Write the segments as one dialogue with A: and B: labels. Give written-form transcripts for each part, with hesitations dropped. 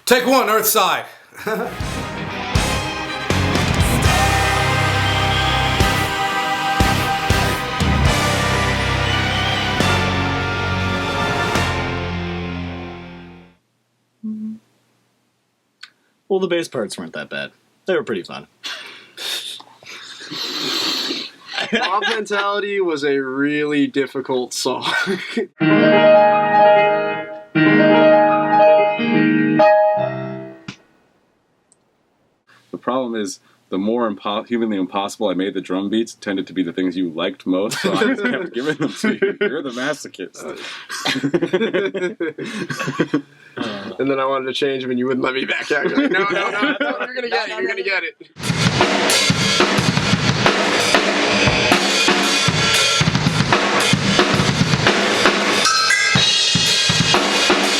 A: Take one, Earthside.
B: Well, the bass parts weren't that bad. They were pretty fun.
C: Mob Mentality was a really difficult song.
D: The problem is, the more humanly impossible I made the drum beats tended to be the things you liked most, so I just kept giving them to you. You're the masochist.
C: And then I wanted to change them and you wouldn't let me back out. You're like, no, you're gonna get it, you're gonna get it.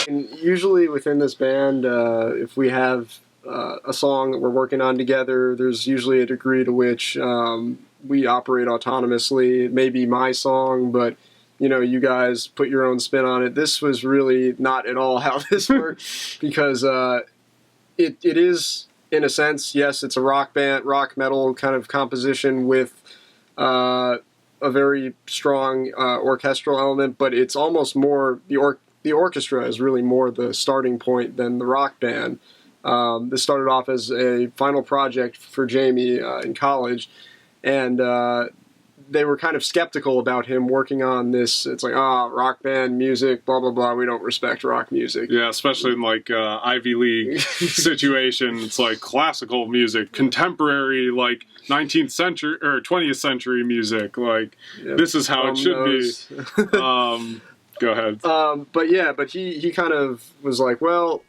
C: And usually within this band, if we have a song that we're working on together, there's usually a degree to which we operate autonomously. It may be my song, but you know, you guys put your own spin on it. This was really not at all how this worked, because it is, in a sense, yes, it's a rock band, rock metal kind of composition with a very strong orchestral element, but it's almost more, the orchestra is really more the starting point than the rock band. This started off as a final project for Jamie in college, and they were kind of skeptical about him working on this. It's like, rock band music, blah, blah, blah. We don't respect rock music.
E: Yeah, especially in like Ivy League situation. It's like classical music, contemporary, like 19th century or 20th century music. Like, this is how it should be. Go ahead.
C: But he kind of was like, well,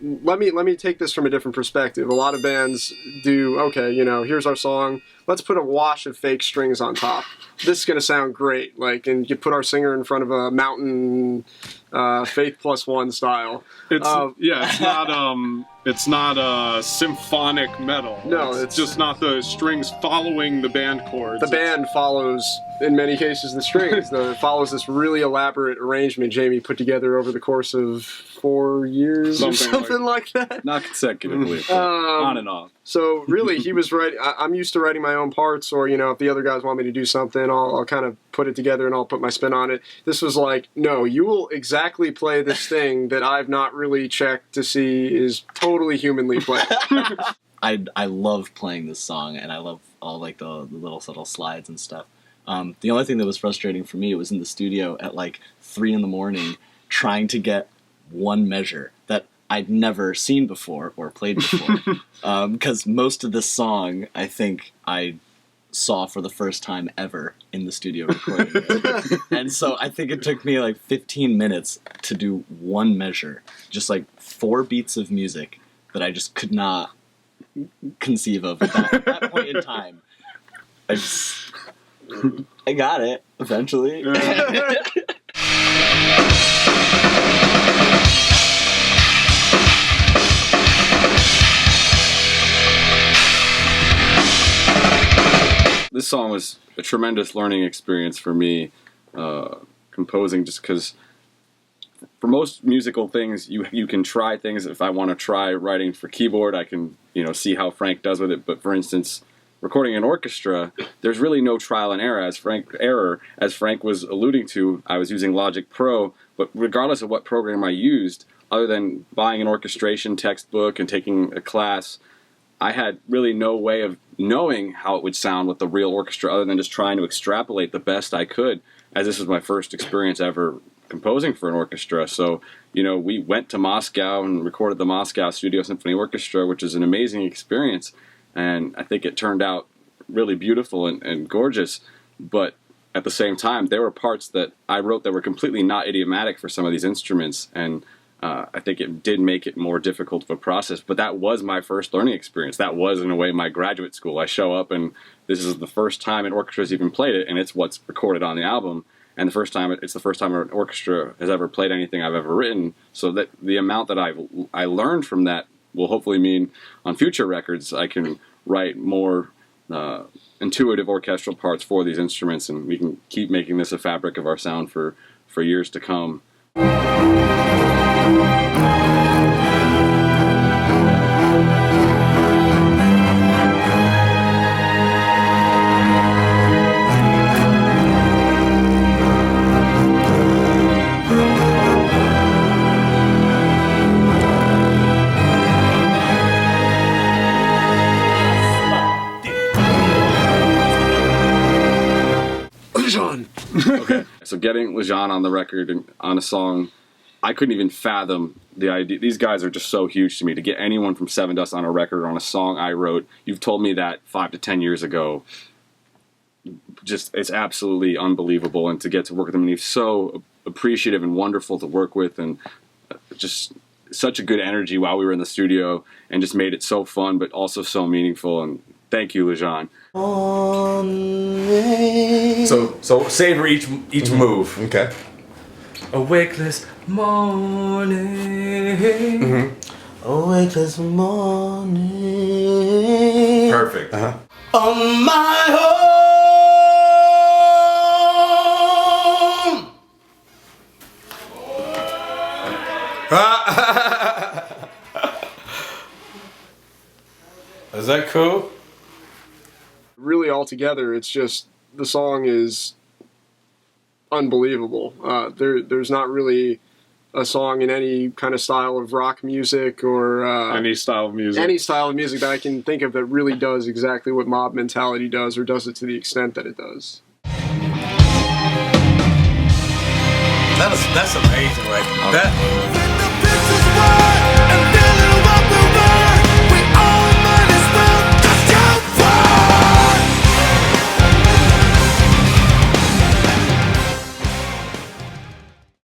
C: let me take this from a different perspective. A lot of bands do, okay, you know, here's our song. Let's put a wash of fake strings on top. This is going to sound great. Like, and you put our singer in front of a mountain, Faith Plus One style.
E: It's not symphonic metal.
C: No,
E: it's just not the strings following the band chords.
C: The band follows, in many cases, the strings. It follows this really elaborate arrangement Jamie put together over the course of 4 years or something like that.
D: Not consecutively, but on and off.
C: So really, he was writing. I'm used to writing my own parts, or you know, if the other guys want me to do something, I'll kind of put it together and I'll put my spin on it. This was like, no, you will exactly play this thing that I've not really checked to see is totally humanly played.
B: I love playing this song, and I love all like the little subtle slides and stuff. The only thing that was frustrating for me, it was in the studio at like 3 a.m. trying to get one measure that I'd never seen before or played before. Because most of this song, I think I saw for the first time ever in the studio recording it. And so I think it took me like 15 minutes to do one measure, just like 4 beats of music that I just could not conceive of at that point in time. I got it eventually.
D: This song was a tremendous learning experience for me, composing, just because for most musical things, you can try things. If I want to try writing for keyboard, I can, see how Frank does with it. But for instance, recording an orchestra, there's really no trial and error. As Frank was alluding to, I was using Logic Pro, but regardless of what program I used, other than buying an orchestration textbook and taking a class, I had really no way of knowing how it would sound with the real orchestra other than just trying to extrapolate the best I could, as this was my first experience ever composing for an orchestra. So, we went to Moscow and recorded the Moscow Studio Symphony Orchestra, which is an amazing experience, and I think it turned out really beautiful and gorgeous. But at the same time, there were parts that I wrote that were completely not idiomatic for some of these instruments, and I think it did make it more difficult of a process, but that was my first learning experience. That was, in a way, my graduate school. I show up, and this is the first time an orchestra's even played it, and it's what's recorded on the album. And it's the first time an orchestra has ever played anything I've ever written. So that the amount that I learned from that will hopefully mean on future records I can write more intuitive orchestral parts for these instruments, and we can keep making this a fabric of our sound for years to come. So getting Lajon on the record and on a song, I couldn't even fathom the idea. These guys are just so huge to me. To get anyone from Sevendust on a record on a song I wrote, you've told me that 5 to 10 years ago. Just, it's absolutely unbelievable. And to get to work with him, and he's so appreciative and wonderful to work with, and just such a good energy while we were in the studio, and just made it so fun, but also so meaningful. And thank you, Lajon.
A: So savor each move.
F: Okay.
A: A wakeless morning.
F: Awake this morning.
A: Perfect.
F: On my home.
A: Is that cool?
C: Really, altogether, it's just the song is unbelievable. There's not really a song in any kind of style of rock music or
E: Any style of music.
C: that I can think of that really does exactly what Mob Mentality does, or does it to the extent that it does.
A: That's amazing, right? That